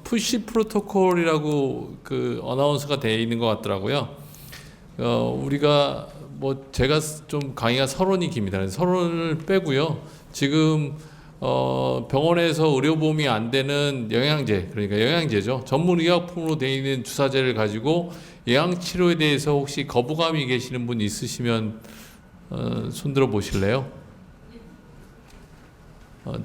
푸시 프로토콜이라고 그 어나운스가 되어 있는 것 같더라고요. 우리가 뭐 제가 좀 강의가 서론이 깁니다. 서론을 빼고요. 지금 병원에서 의료보험이 안 되는 영양제, 그러니까 영양제죠. 전문 의약품으로 되어 있는 주사제를 가지고 예방치료에 대해서 혹시 거부감이 계시는 분 있으시면 손들어 보실래요?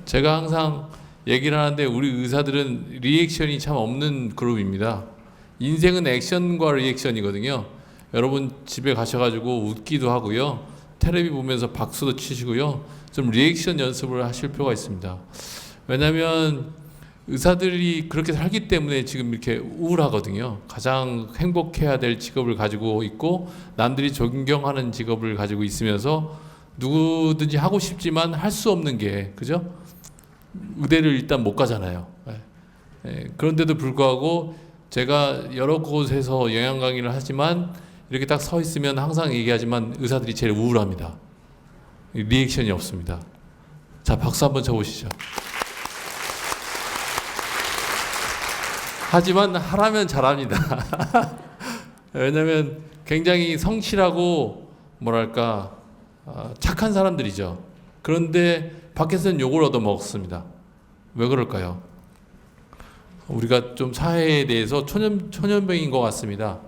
제가 항상 얘기를 하는데 우리 의사들은 리액션이 참 없는 그룹입니다. 인생은 액션과 리액션이거든요. 여러분 집에 가셔가지고 웃기도 하고요. 텔레비 보면서 박수도 치시고요. 좀 리액션 연습을 하실 필요가 있습니다. 왜냐하면 의사들이 그렇게 살기 때문에 지금 이렇게 우울하거든요. 가장 행복해야 될 직업을 가지고 있고 남들이 존경하는 직업을 가지고 있으면서 누구든지 하고 싶지만 할 수 없는 게, 그죠? 의대를 일단 못 가잖아요. 그런데도 불구하고 제가 여러 곳에서 영양 강의를 하지만 이렇게 딱 서 있으면 항상 얘기하지만 의사들이 제일 우울합니다. 리액션이 없습니다. 자, 박수 한번 쳐보시죠. 하지만 하라면 잘합니다. 왜냐하면 굉장히 성실하고 뭐랄까 착한 사람들이죠. 그런데 밖에서는 욕을 얻어먹었습니다. 왜 그럴까요? 우리가 좀 사회에 대해서 초년병인 것 같습니다.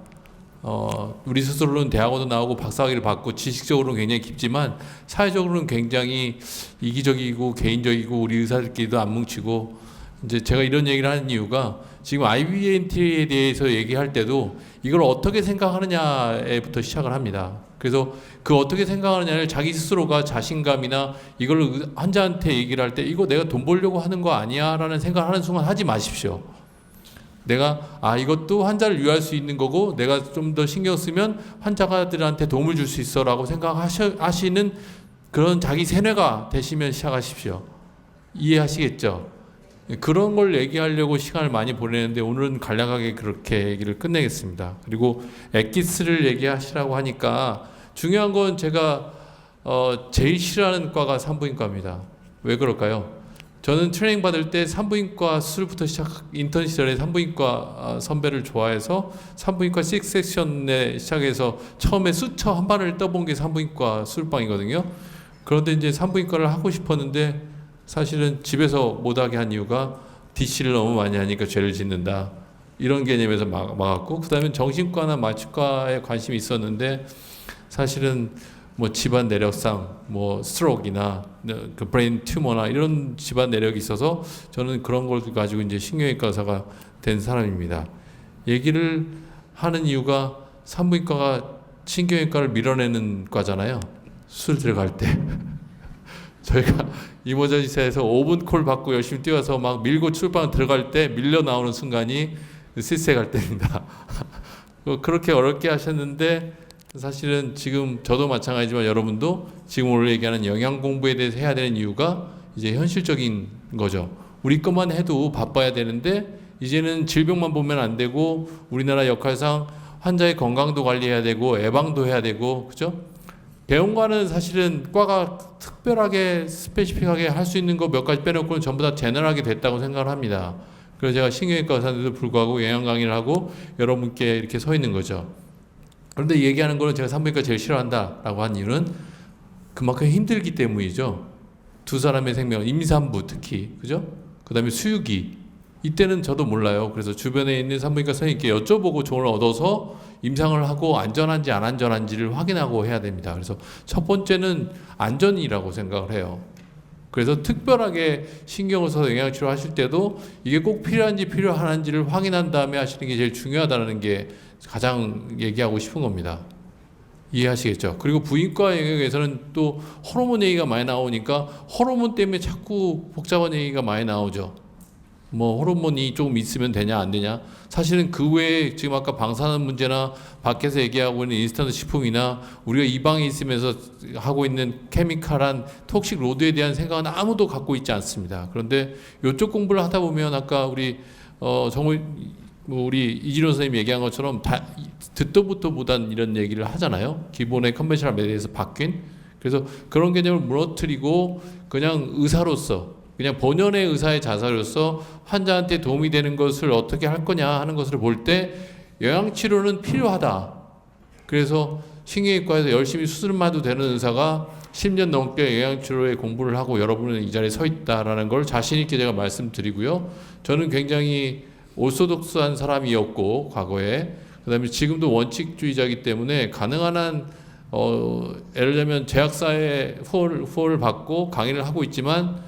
우리 스스로는 대학원도 나오고 박사학위를 받고 지식적으로는 굉장히 깊지만 사회적으로는 굉장히 이기적이고 개인적이고 우리 의사들끼리도 안 뭉치고, 이제 제가 이런 얘기를 하는 이유가 지금 IVNT에 대해서 얘기할 때도 이걸 어떻게 생각하느냐에부터 시작을 합니다. 그래서 그 어떻게 생각하느냐를 자기 스스로가 자신감이나 이걸 환자한테 얘기를 할 때 이거 내가 돈 벌려고 하는 거 아니야 라는 생각을 하는 순간 하지 마십시오. 내가 이것도 환자를 위할 수 있는 거고 내가 좀 더 신경 쓰면 환자들한테 도움을 줄 수 있어 라고 생각하시는 그런 자기 세뇌가 되시면 시작하십시오. 이해하시겠죠? 그런 걸 얘기하려고 시간을 많이 보내는데 오늘은 간략하게 그렇게 얘기를 끝내겠습니다. 그리고 엑기스를 얘기하시라고 하니까 중요한 건 제가 제일 싫어하는 과가 산부인과입니다. 왜 그럴까요? 저는 트레이닝 받을 때 산부인과 수술부터 인턴 시절에 산부인과 선배를 좋아해서 산부인과 6섹션에 시작해서 처음에 수처 한 발을 떠본 게 산부인과 수술방이거든요. 그런데 이제 산부인과를 하고 싶었는데 사실은 집에서 못하게 한 이유가 DC를 너무 많이 하니까 죄를 짓는다, 이런 개념에서 막았고, 그 다음에 정신과나 마취과에 관심이 있었는데 사실은 뭐 집안 내력상 뭐 스트로크나 그 브레인 튜머나 이런 집안 내력이 있어서 저는 그런 걸 가지고 이제 신경외과 의사가 된 사람입니다. 얘기를 하는 이유가 산부인과가 신경외과를 밀어내는 과잖아요. 수술 들어갈 때 저희가 이머전시에서 5분 콜 받고 열심히 뛰어서 막 밀고 출방 들어갈 때 밀려 나오는 순간이 실세 갈 때입니다. 그렇게 어렵게 하셨는데 사실은 지금 저도 마찬가지지만 여러분도 지금 오늘 얘기하는 영양 공부에 대해서 해야 되는 이유가 이제 현실적인 거죠. 우리 것만 해도 바빠야 되는데 이제는 질병만 보면 안 되고 우리나라 역할상 환자의 건강도 관리해야 되고 예방도 해야 되고, 그죠? 배움과는 사실은 과가 특별하게 스페시픽하게 할 수 있는 거 몇 가지 빼놓고는 전부 다 제너럴하게 됐다고 생각을 합니다. 그래서 제가 신경외과 의사인데도 불구하고 영양 강의를 하고 여러분께 이렇게 서 있는 거죠. 그런데 얘기하는 거는 제가 산부인과 제일 싫어한다라고 한 이유는 그만큼 힘들기 때문이죠. 두 사람의 생명, 임산부 특히, 그죠? 그 다음에 수유기, 이때는 저도 몰라요. 그래서 주변에 있는 산부인과 선생님께 여쭤보고 조언을 얻어서 임상을 하고 안전한지 안 안전한지를 확인하고 해야 됩니다. 그래서 첫 번째는 안전이라고 생각을 해요. 그래서 특별하게 신경을 써서 영양치료 하실 때도 이게 꼭 필요한지 필요한지를 확인한 다음에 하시는 게 제일 중요하다는 게 가장 얘기하고 싶은 겁니다. 이해하시겠죠? 그리고 부인과 영역에서는 또 호르몬 얘기가 많이 나오니까 호르몬 때문에 자꾸 복잡한 얘기가 많이 나오죠. 뭐 호르몬이 조금 있으면 되냐 안 되냐, 사실은 그 외에 지금 아까 방사능 문제나 밖에서 얘기하고 있는 인스턴트 식품이나 우리가 이 방에 있으면서 하고 있는 케미칼한 톡식 로드에 대한 생각은 아무도 갖고 있지 않습니다. 그런데 이쪽 공부를 하다 보면 아까 우리 정말 우리 이진호 선생님이 얘기한 것처럼 다 듣도 보도 못한 이런 얘기를 하잖아요. 기본의 컨벤셔널 메디에서 바뀐. 그래서 그런 개념을 무너뜨리고 그냥 의사로서 그냥 본연의 의사의 자세로서 환자한테 도움이 되는 것을 어떻게 할 거냐 하는 것을 볼 때 영양치료는 필요하다. 그래서 신경외과에서 열심히 수술만 해도 되는 의사가 10년 넘게 영양치료에 공부를 하고 여러분은 이 자리에 서 있다라는 걸 자신 있게 제가 말씀드리고요. 저는 굉장히 오소독스한 사람이었고 과거에, 그다음에 지금도 원칙주의자이기 때문에 가능한 한 예를 들면 제약사의 후원을 받고 강의를 하고 있지만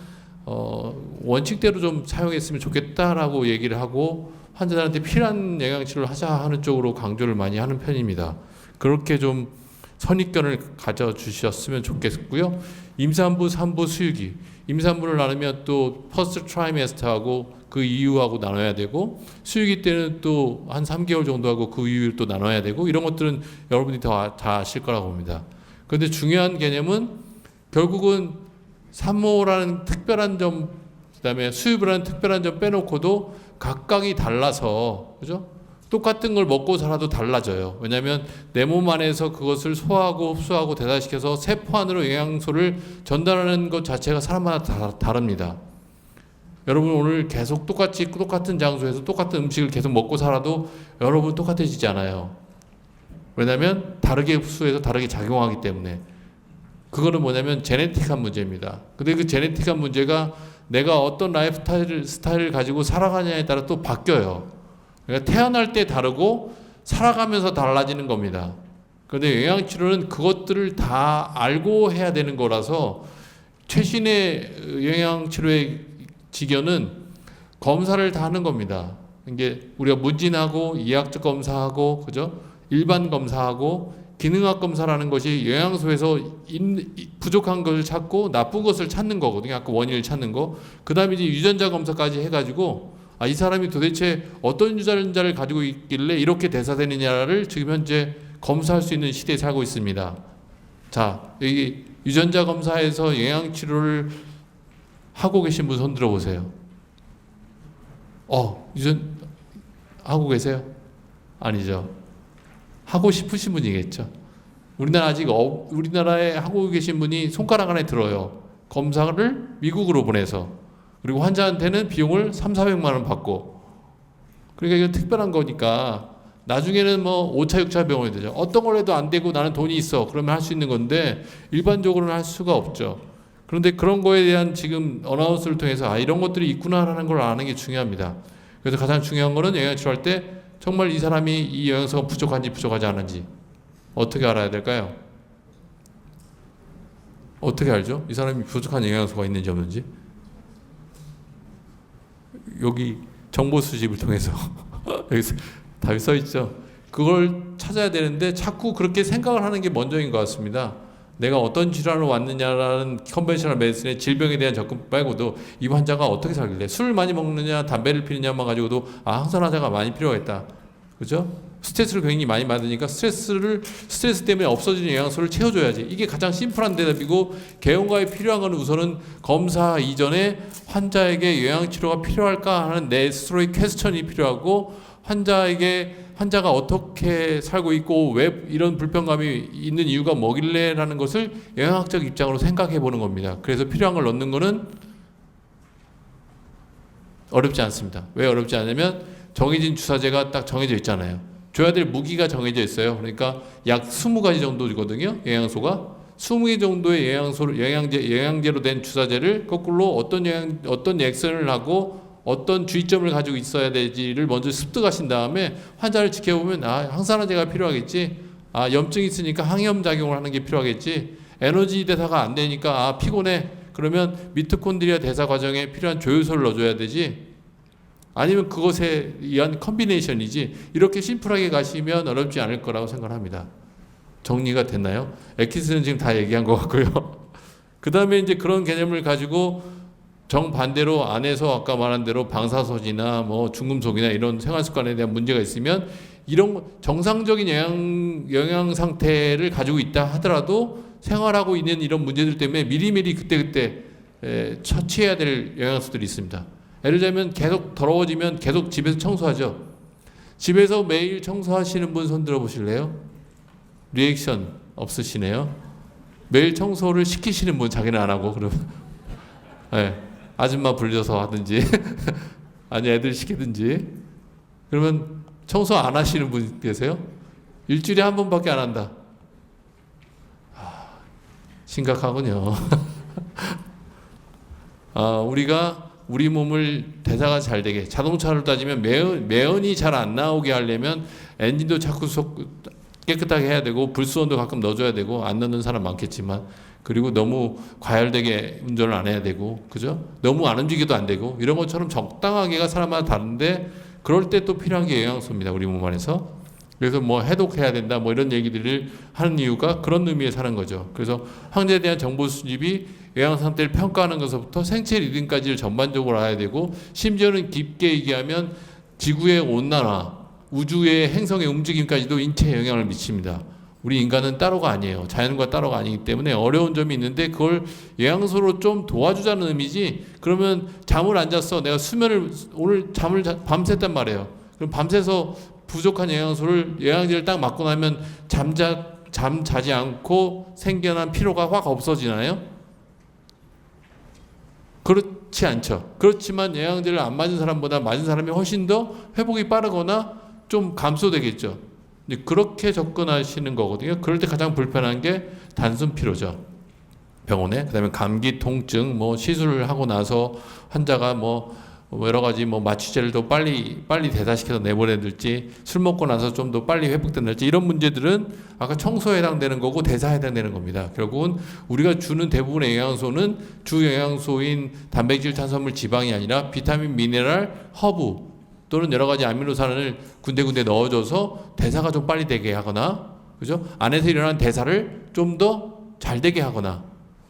원칙대로 좀 사용했으면 좋겠다라고 얘기를 하고 환자들한테 필요한 영양치료를 하자 하는 쪽으로 강조를 많이 하는 편입니다. 그렇게 좀 선입견을 가져주셨으면 좋겠고요. 임산부, 산부, 수유기. 임산부를 나누면 또 퍼스트 트라이메스터하고 그 이후하고 나눠야 되고, 수유기 때는 또 한 3개월 정도 하고 그 이후를 또 나눠야 되고, 이런 것들은 여러분이 다 아실 거라고 봅니다. 그런데 중요한 개념은 결국은 산모라는 특별한 점, 그다음에 수유부라는 특별한 점 빼놓고도 각각이 달라서, 그죠? 똑같은 걸 먹고 살아도 달라져요. 왜냐하면 내 몸 안에서 그것을 소화하고 흡수하고 대사시켜서 세포 안으로 영양소를 전달하는 것 자체가 사람마다 다릅니다. 여러분 오늘 계속 똑같은 장소에서 똑같은 음식을 계속 먹고 살아도 여러분 똑같아지지 않아요. 왜냐하면 다르게 흡수해서 다르게 작용하기 때문에. 그거는 뭐냐면 제네틱한 문제입니다. 근데 그 제네틱한 문제가 내가 어떤 라이프 스타일을 가지고 살아가냐에 따라 또 바뀌어요. 그러니까 태어날 때 다르고 살아가면서 달라지는 겁니다. 그런데 영양치료는 그것들을 다 알고 해야 되는 거라서 최신의 영양치료의 직연은 검사를 다 하는 겁니다. 이게 우리가 문진하고 이학적 검사하고, 그죠? 일반 검사하고 기능학 검사라는 것이 영양소에서 부족한 것을 찾고 나쁜 것을 찾는 거거든요. 아까 원인을 찾는 거. 그 다음에 이제 유전자 검사까지 해가지고 이 사람이 도대체 어떤 유전자를 가지고 있길래 이렇게 대사되느냐를 지금 현재 검사할 수 있는 시대에 살고 있습니다. 자, 여기 유전자 검사에서 영양치료를 하고 계신 분 손 들어보세요. 하고 계세요? 아니죠. 하고 싶으신 분이겠죠. 우리나라에 하고 계신 분이 손가락 안에 들어요. 검사를 미국으로 보내서. 그리고 환자한테는 비용을 300~400만 원 받고. 그러니까 이건 특별한 거니까 나중에는 뭐 5차 6차 병원이 되죠. 어떤 걸 해도 안 되고 나는 돈이 있어. 그러면 할 수 있는 건데 일반적으로는 할 수가 없죠. 그런데 그런 거에 대한 지금 어나운스를 통해서 이런 것들이 있구나라는 걸 아는 게 중요합니다. 그래서 가장 중요한 거는 영양치료할 때 정말 이 사람이 이 영양소가 부족한지 부족하지 않은지 어떻게 알아야 될까요? 어떻게 알죠? 이 사람이 부족한 영양소가 있는지 없는지? 여기 정보 수집을 통해서 여기서 답이 써 있죠. 그걸 찾아야 되는데 자꾸 그렇게 생각을 하는 게 먼저인 것 같습니다. 내가 어떤 질환으로 왔느냐라는 컨벤셔널 메디슨의 질병에 대한 접근 말고도 이 환자가 어떻게 살길래 술을 많이 먹느냐 담배를 피느냐만 가지고도 항산화제가 많이 필요했다. 그죠? 스트레스를 굉장히 많이 받으니까 스트레스 때문에 없어지는 영양소를 채워줘야지. 이게 가장 심플한 대답이고, 개원가에 필요한 건 우선은 검사 이전에 환자에게 영양치료가 필요할까 하는 내 스스로의 퀘스천이 필요하고, 환자가 어떻게 살고 있고 왜 이런 불편감이 있는 이유가 뭐길래 라는 것을 영양학적 입장으로 생각해 보는 겁니다. 그래서 필요한 걸 넣는 거는 어렵지 않습니다. 왜 어렵지 않냐면 정해진 주사제가 딱 정해져 있잖아요. 줘야 될 무기가 정해져 있어요. 그러니까 약 20가지 정도거든요. 영양소가 20개 정도의 영양제로 된 주사제를 거꾸로 어떤 액션을 하고 어떤 주의점을 가지고 있어야 되지를 먼저 습득하신 다음에 환자를 지켜보면 항산화제가 필요하겠지. 염증이 있으니까 항염 작용을 하는 게 필요하겠지. 에너지 대사가 안 되니까 피곤해. 그러면 미토콘드리아 대사 과정에 필요한 조효소를 넣어줘야 되지. 아니면 그것에 의한 컨비네이션이지. 이렇게 심플하게 가시면 어렵지 않을 거라고 생각합니다. 정리가 됐나요? 엑기스는 지금 다 얘기한 것 같고요. 그 다음에 이제 그런 개념을 가지고 정반대로 안에서 아까 말한 대로 방사선이나 뭐 중금속이나 이런 생활 습관에 대한 문제가 있으면 이런 정상적인 영양 상태를 가지고 있다 하더라도 생활하고 있는 이런 문제들 때문에 미리미리 그때그때 처치해야 될 영양소들이 있습니다. 예를 들면 계속 더러워지면 계속 집에서 청소하죠. 집에서 매일 청소하시는 분 손 들어 보실래요? 리액션 없으시네요. 매일 청소를 시키시는 분 자기는 안 하고 그러면 네. 아줌마 불려서 하든지 아니 애들 시키든지. 그러면 청소 안 하시는 분 계세요? 일주일에 한 번밖에 안 한다. 심각하군요. 우리가 우리 몸을 대사가 잘 되게, 자동차를 따지면 매연이 잘 안 나오게 하려면 엔진도 자꾸 깨끗하게 해야 되고 불수원도 가끔 넣어줘야 되고, 안 넣는 사람 많겠지만, 그리고 너무 과열되게 운전을 안 해야 되고, 그죠? 너무 안 움직여도 안 되고, 이런 것처럼 적당하게가 사람마다 다른데, 그럴 때 또 필요한 게 영양소입니다, 우리 몸 안에서. 그래서 뭐 해독해야 된다 뭐 이런 얘기들을 하는 이유가 그런 의미에서 하는 거죠. 그래서 황제에 대한 정보 수집이 영양 상태를 평가하는 것부터 생체 리듬까지를 전반적으로 알아야 되고, 심지어는 깊게 얘기하면 지구의 온난화, 우주의 행성의 움직임까지도 인체에 영향을 미칩니다. 우리 인간은 따로가 아니에요. 자연과 따로가 아니기 때문에 어려운 점이 있는데, 그걸 영양소로 좀 도와주자는 의미지. 그러면 잠을 안 잤어, 내가 오늘 잠을 밤샜단 말이에요. 그럼 밤새서 부족한 영양제를 딱 맞고 나면 잠 자지 않고 생겨난 피로가 확 없어지나요? 그렇지 않죠. 그렇지만 영양제를 안 맞은 사람보다 맞은 사람이 훨씬 더 회복이 빠르거나 좀 감소되겠죠. 그렇게 접근하시는 거거든요. 그럴 때 가장 불편한 게 단순 피로죠. 병원에. 그다음에 감기, 통증, 뭐 시술을 하고 나서 환자가 뭐 여러 가지 뭐 마취제를 더 빨리 대사시켜서 내보내들지, 술 먹고 나서 좀 더 빨리 회복된달지, 이런 문제들은 아까 청소에 해당되는 거고 대사에 해당되는 겁니다. 결국은 우리가 주는 대부분의 영양소는 주 영양소인 단백질, 탄수화물, 지방이 아니라 비타민, 미네랄, 허브 또는 여러 가지 아미노산을 군데군데 넣어줘서 대사가 좀 빨리 되게 하거나, 그죠? 안에서 일어나는 대사를 좀 더 잘 되게 하거나,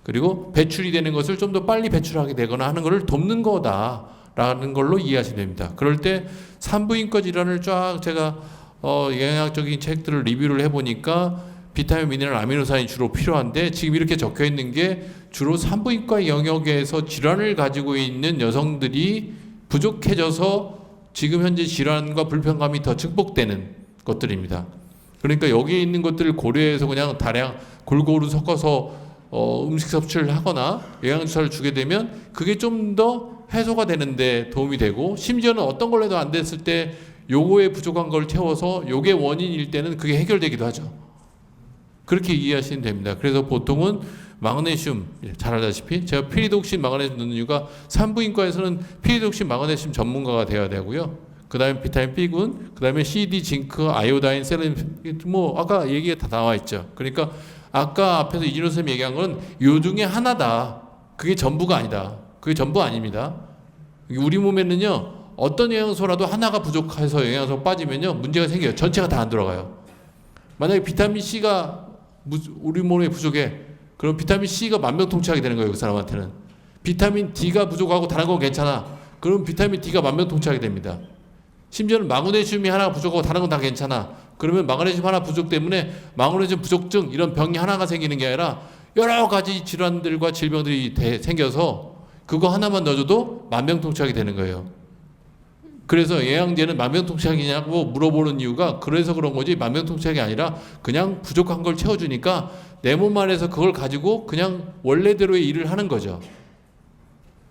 그리고 배출이 되는 것을 좀 더 빨리 배출하게 되거나 하는 것을 돕는 거다 라는 걸로 이해하시면 됩니다. 그럴 때 산부인과 질환을 쫙 제가 영양학적인 책들을 리뷰를 해보니까 비타민, 미네랄, 아미노산이 주로 필요한데, 지금 이렇게 적혀 있는 게 주로 산부인과 영역에서 질환을 가지고 있는 여성들이 부족해져서 지금 현재 질환과 불편감이 더 증폭되는 것들입니다. 그러니까 여기에 있는 것들을 고려해서 그냥 다량 골고루 섞어서 음식 섭취를 하거나 영양주사를 주게 되면 그게 좀 더 해소가 되는데 도움이 되고, 심지어는 어떤 걸 해도 안 됐을 때 요거에 부족한 걸 채워서 요게 원인일 때는 그게 해결되기도 하죠. 그렇게 이해하시면 됩니다. 그래서 보통은 마그네슘, 잘 알다시피 제가 피리독신, 마그네슘 넣는 이유가, 산부인과에서는 피리독신, 마그네슘 전문가가 되어야 되고요. 그 다음에 비타민 B군, 그 다음에 CD, 징크, 아이오다인, 셀렌, 뭐 아까 얘기가 다 나와 있죠. 그러니까 아까 앞에서 이진호 선생님이 얘기한 건 요 중에 하나다. 그게 전부가 아니다. 그게 전부 아닙니다. 우리 몸에는요, 어떤 영양소라도 하나가 부족해서 영양소 빠지면요, 문제가 생겨요. 전체가 다 안 들어가요. 만약에 비타민 C가 우리 몸에 부족해, 그럼 비타민 C가 만병통치하게 되는 거예요, 그 사람한테는. 비타민 D가 부족하고 다른 건 괜찮아, 그럼 비타민 D가 만병통치하게 됩니다. 심지어는 마그네슘이 하나 부족하고 다른 건 다 괜찮아, 그러면 마그네슘 하나 부족 때문에 마그네슘 부족증, 이런 병이 하나가 생기는 게 아니라 여러 가지 질환들과 질병들이 생겨서 그거 하나만 넣어줘도 만병통치하게 되는 거예요. 그래서 영양제는 만병통치약이냐고 물어보는 이유가 그래서 그런 거지, 만병통치약이 아니라 그냥 부족한 걸 채워주니까 내 몸 안에서 그걸 가지고 그냥 원래대로의 일을 하는 거죠.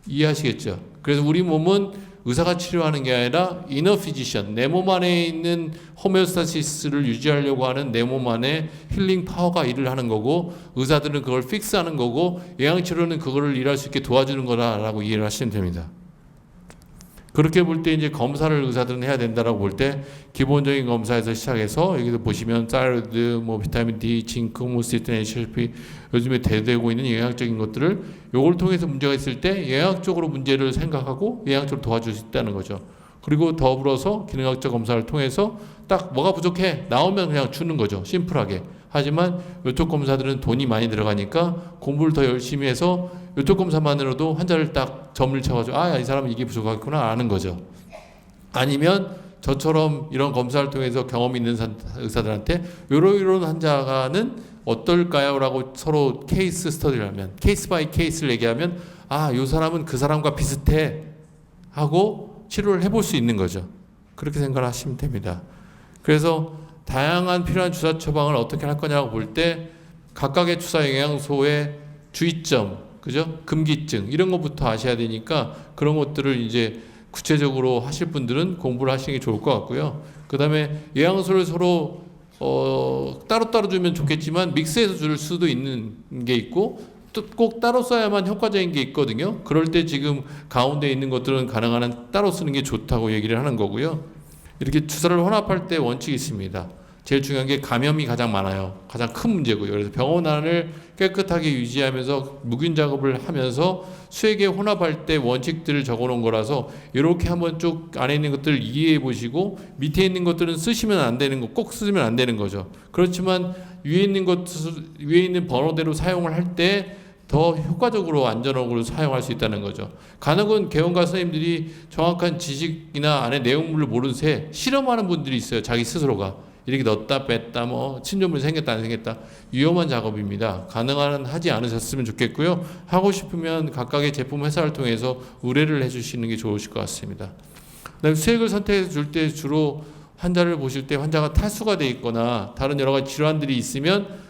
이해하시겠죠? 그래서 우리 몸은 의사가 치료하는 게 아니라 이너 피지션, 내 몸 안에 있는 호메오스타시스를 유지하려고 하는 내 몸 안에 힐링 파워가 일을 하는 거고, 의사들은 그걸 픽스하는 거고, 영양치료는 그거를 일할 수 있게 도와주는 거라고 이해를 하시면 됩니다. 그렇게 볼 때 이제 검사를 의사들은 해야 된다라고 볼 때, 기본적인 검사에서 시작해서 여기서 보시면 사이로이드, 뭐 비타민 D, 징크, 뭐 시스틴, HLP, 요즘에 대두되고 있는 영양적인 것들을 요걸 통해서 문제가 있을 때 영양적으로 문제를 생각하고 영양적으로 도와줄 수 있다는 거죠. 그리고 더불어서 기능학적 검사를 통해서 딱 뭐가 부족해 나오면 그냥 주는 거죠, 심플하게. 하지만 요쪽 검사들은 돈이 많이 들어가니까 공부를 더 열심히 해서 요쪽 검사만으로도 환자를 딱 점을 쳐가지고 이 사람은 이게 부족하구나 아는 거죠. 아니면 저처럼 이런 검사를 통해서 경험 있는 의사들한테 요런 환자가는 어떨까요? 라고 서로 케이스 스터디를 하면, 케이스 바이 케이스를 얘기하면 요 사람은 그 사람과 비슷해 하고 치료를 해볼 수 있는 거죠. 그렇게 생각을 하시면 됩니다. 그래서 다양한 필요한 주사 처방을 어떻게 할 거냐고 볼 때 각각의 주사 영양소의 주의점, 그죠? 금기증 이런 것부터 아셔야 되니까 그런 것들을 이제 구체적으로 하실 분들은 공부를 하시는 게 좋을 것 같고요. 그 다음에 영양소를 서로 따로따로 주면 좋겠지만 믹스해서 줄 수도 있는 게 있고 또 꼭 따로 써야만 효과적인 게 있거든요. 그럴 때 지금 가운데 있는 것들은 가능한 한 따로 쓰는 게 좋다고 얘기를 하는 거고요. 이렇게 주사를 혼합할 때 원칙이 있습니다. 제일 중요한 게 감염이 가장 많아요. 가장 큰 문제고요. 그래서 병원 안을 깨끗하게 유지하면서 묵균 작업을 하면서 수액에 혼합할 때 원칙들을 적어놓은 거라서 이렇게 한번 쭉 안에 있는 것들을 이해해 보시고 밑에 있는 것들은 쓰시면 안 되는 거, 꼭 쓰면 안 되는 거죠. 그렇지만 위에 있는 번호대로 사용을 할 때 더 효과적으로 안전하고 사용할 수 있다는 거죠. 간혹은 개원가 선생님들이 정확한 지식이나 안에 내용물을 모르는 새 실험하는 분들이 있어요. 자기 스스로가. 이렇게 넣었다 뺐다 침전물이 생겼다 안 생겼다 위험한 작업입니다. 가능한 한 하지 않으셨으면 좋겠고요. 하고 싶으면 각각의 제품 회사를 통해서 의뢰를 해주시는 게 좋으실 것 같습니다. 그다음에 수액을 선택해서 줄 때 주로 환자를 보실 때 환자가 탈수가 돼 있거나 다른 여러 가지 질환들이 있으면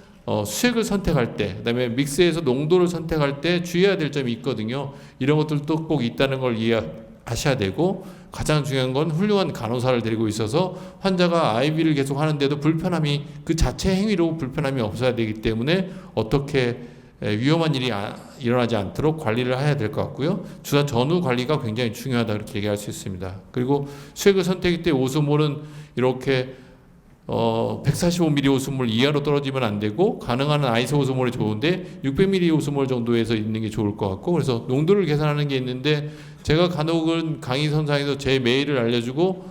수액을 선택할 때, 그다음에 믹스해서 농도를 선택할 때 주의해야 될 점이 있거든요. 이런 것들도 꼭 있다는 걸 이해하셔야 되고 가장 중요한 건 훌륭한 간호사를 데리고 있어서 환자가 IV를 계속 하는데도 불편함이 그 자체 행위로 불편함이 없어야 되기 때문에 어떻게 위험한 일이 일어나지 않도록 관리를 해야 될 것 같고요. 주사 전후 관리가 굉장히 중요하다 그렇게 얘기할 수 있습니다. 그리고 수액을 선택할 때 오스몰은 이렇게 145ml 오스몰 이하로 떨어지면 안 되고 가능한 아이소 오스몰이 좋은데 600ml 오스몰 정도에서 있는 게 좋을 것 같고 그래서 농도를 계산하는 게 있는데 제가 간혹은 강의 선상에서 제 메일을 알려주고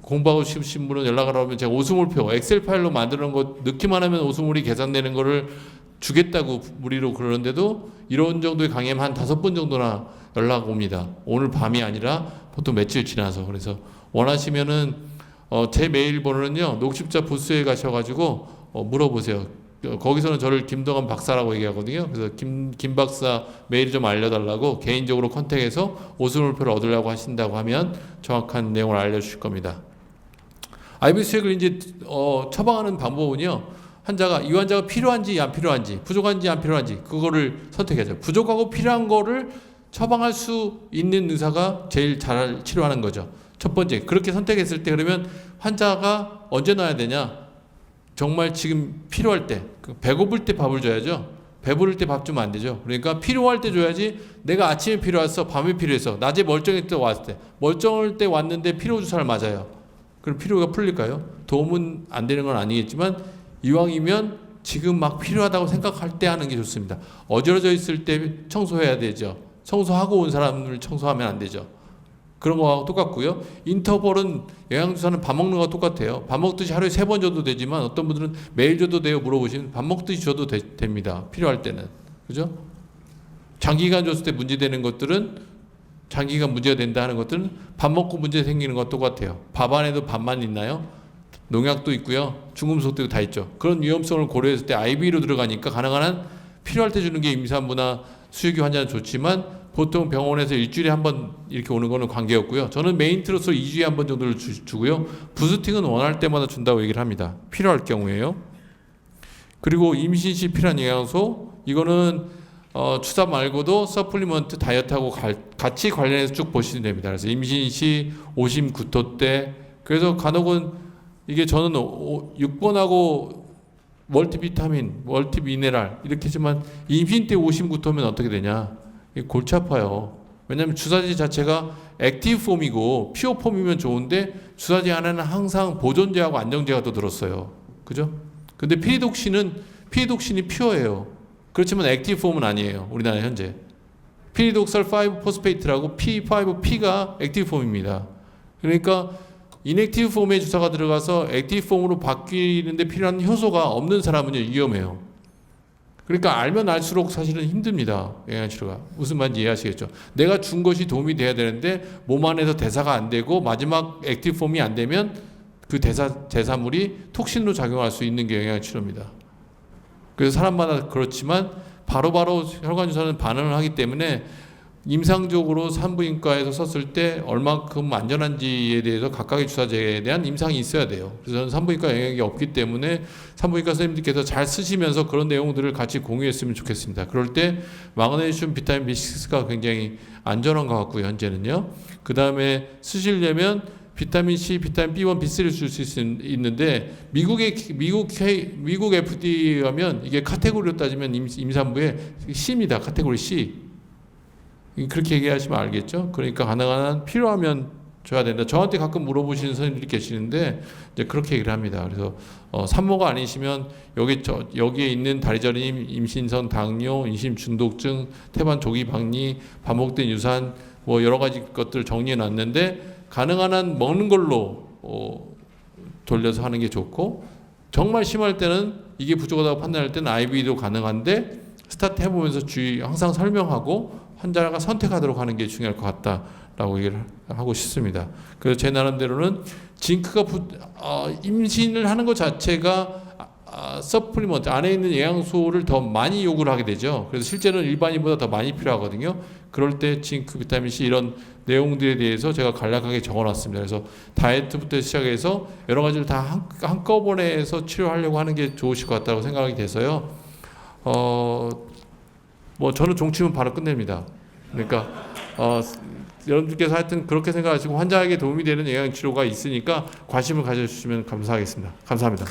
공부하고 싶으신 분은 연락을 하면 제가 오스몰표 엑셀 파일로 만드는 거 넣기만 하면 오스몰이 계산되는 거를 주겠다고 무리로 그러는데도 이런 정도의 강의하면 한 5번 정도나 연락 옵니다. 오늘 밤이 아니라 보통 며칠 지나서. 그래서 원하시면은 제 메일 번호는요 녹십자 부스에 가셔가지고 물어보세요. 거기서는 저를 김동완 박사라고 얘기하거든요. 그래서 김 박사 메일 좀 알려달라고 개인적으로 컨택해서 오스몰표를 얻으려고 하신다고 하면 정확한 내용을 알려주실 겁니다. IV 수액을 이제 처방하는 방법은요. 이 환자가 필요한지 안 필요한지 부족한지 안 필요한지 그거를 선택해서 부족하고 필요한 거를 처방할 수 있는 의사가 제일 잘 치료하는 거죠. 첫 번째 그렇게 선택했을 때 그러면 환자가 언제 놔야 되냐? 정말 지금 필요할 때 배고플 때 밥을 줘야죠. 배부를 때 밥 주면 안 되죠. 그러니까 필요할 때 줘야지. 내가 아침에 필요했어, 밤에 필요했어, 낮에 멀쩡할 때 왔을 때 멀쩡할 때 왔는데 필요 주사를 맞아요. 그럼 필요가 풀릴까요? 도움은 안 되는 건 아니겠지만 이왕이면 지금 막 필요하다고 생각할 때 하는 게 좋습니다. 어지러져 있을 때 청소해야 되죠. 청소하고 온 사람을 청소하면 안 되죠. 그런 거하고 똑같고요. 인터벌은 영양주사는 밥 먹는 거와 똑같아요. 밥 먹듯이 하루에 3번 줘도 되지만 어떤 분들은 매일 줘도 돼요 물어보시면 밥 먹듯이 줘도 됩니다. 필요할 때는. 그죠? 장기간 줬을 때 문제되는 것들은 장기간 문제가 된다 하는 것들은 밥 먹고 문제 생기는 것과 똑같아요. 밥 안에도 밥만 있나요? 농약도 있고요. 중금속도 다 있죠. 그런 위험성을 고려했을 때 IV로 들어가니까 가능한 한 필요할 때 주는 게 임산부나 수유기 환자는 좋지만 보통 병원에서 일주일에 한 번 이렇게 오는 거는 관계없고요. 저는 메인트로서 2주에 한 번 정도를 주고요. 부스팅은 원할 때마다 준다고 얘기를 합니다. 필요할 경우에요. 그리고 임신 시 필요한 영양소 이거는 주사 말고도 서플리먼트 다이어트하고 같이 관련해서 쭉 보시면 됩니다. 그래서 임신 시 오심 구토 때 그래서 간혹은 이게 저는 6번하고 멀티비타민, 멀티미네랄 이렇게 하지만 임신 때 오심 구토면 어떻게 되냐? 골치 아파요. 왜냐하면 주사제 자체가 액티브 폼이고 퓨어 폼이면 좋은데 주사제 안에는 항상 보존제하고 안정제가 또 들었어요. 그죠? 근데 피리독신이 퓨어예요. 그렇지만 액티브 폼은 아니에요. 우리나라 현재. 피리독설 5 포스페이트라고 P5P가 액티브 폼입니다. 그러니까 인액티브 폼의 주사가 들어가서 액티브 폼으로 바뀌는데 필요한 효소가 없는 사람은요 위험해요. 그러니까 알면 알수록 사실은 힘듭니다. 영양치료가. 무슨 말인지 이해하시겠죠? 내가 준 것이 도움이 돼야 되는데 몸 안에서 대사가 안 되고 마지막 액티브 폼이 안 되면 그 대사물이 톡신으로 작용할 수 있는 게 영양치료입니다. 그래서 사람마다 그렇지만 바로바로 혈관 주사는 반응을 하기 때문에 임상적으로 산부인과에서 썼을 때 얼마큼 안전한지에 대해서 각각의 주사제에 대한 임상이 있어야 돼요. 그래서 저는 산부인과 영역이 없기 때문에 산부인과 선생님들께서 잘 쓰시면서 그런 내용들을 같이 공유했으면 좋겠습니다. 그럴 때 마그네슘, 비타민 B6가 굉장히 안전한 것 같고요. 현재는요. 그 다음에 쓰시려면 비타민 C, 비타민 B1, B3를 쓸 수 있는데 미국 FDA 하면 이게 카테고리로 따지면 임산부의 C입니다. 카테고리 C. 그렇게 얘기하시면 알겠죠? 그러니까 가능한 한 필요하면 줘야 된다. 저한테 가끔 물어보시는 선생님들이 계시는데 이제 그렇게 얘기를 합니다. 그래서 산모가 아니시면 여기에 있는 다리저림, 임신선 당뇨, 임신 중독증, 태반 조기 박리, 반복된 유산 뭐 여러 가지 것들 정리해 놨는데 가능한 한 먹는 걸로 돌려서 하는 게 좋고 정말 심할 때는 이게 부족하다고 판단할 때는 IV도 가능한데 스타트 해보면서 항상 설명하고 환자가 선택하도록 하는 게 중요할 것 같다라고 얘기를 하고 싶습니다. 그래서 제 나름대로는 징크가 임신을 하는 것 자체가 서플리먼트 안에 있는 영양소를 더 많이 요구를 하게 되죠. 그래서 실제로는 일반인보다 더 많이 필요하거든요. 그럴 때 징크, 비타민 C 이런 내용들에 대해서 제가 간략하게 적어놨습니다. 그래서 다이어트부터 시작해서 여러 가지를 다 한꺼번에 해서 치료하려고 하는 게 좋으실 것 같다고 생각이 돼서요. 뭐 저는 종치면 바로 끝냅니다. 그러니까 여러분들께서 하여튼 그렇게 생각하시고 환자에게 도움이 되는 영양치료가 있으니까 관심을 가져주시면 감사하겠습니다. 감사합니다.